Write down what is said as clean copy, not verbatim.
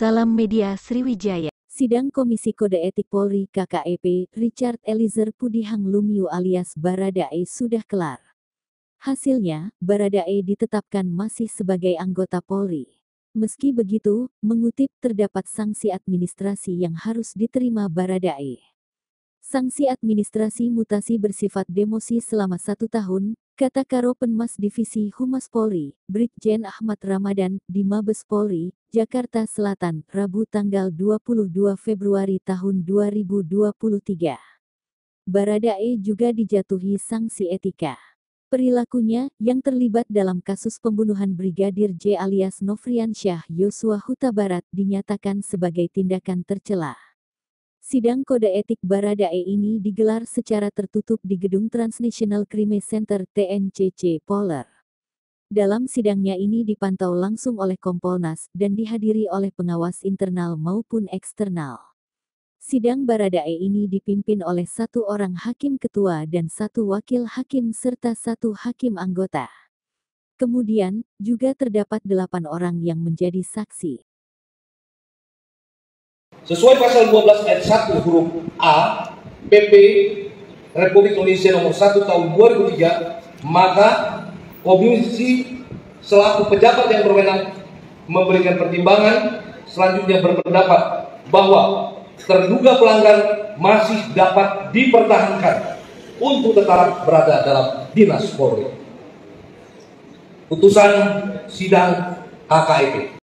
Salam Media Sriwijaya. Sidang Komisi Kode Etik Polri KKEP, Richard Eliezer Pudihang Lumiu alias Baradae sudah kelar. Hasilnya, Baradae ditetapkan masih sebagai anggota Polri. Meski begitu, mengutip terdapat sanksi administrasi yang harus diterima Baradae. Sanksi administrasi mutasi bersifat demosi selama 1 tahun, kata Karopenmas Divisi Humas Polri, Brigjen Ahmad Ramadan, di Mabes Polri, Jakarta Selatan, Rabu tanggal 22 Februari tahun 2023. Baradae juga dijatuhi sanksi etika. Perilakunya, yang terlibat dalam kasus pembunuhan Brigadir J alias Nofriansyah Yosua Huta Barat, dinyatakan sebagai tindakan tercela. Sidang kode etik Baradae ini digelar secara tertutup di Gedung Transnational Crime Center TNCC Poler. Dalam sidangnya ini dipantau langsung oleh Kompolnas dan dihadiri oleh pengawas internal maupun eksternal. Sidang Baradae ini dipimpin oleh 1 orang hakim ketua dan 1 wakil hakim serta 1 hakim anggota. Kemudian, juga terdapat 8 orang yang menjadi saksi. Sesuai pasal 12 ayat 1 huruf A PP Republik Indonesia nomor 1 tahun 2003, maka komisi selaku pejabat yang berwenang memberikan pertimbangan selanjutnya berpendapat bahwa terduga pelanggar masih dapat dipertahankan untuk tetap berada dalam dinas Polri. Putusan sidang KKEP.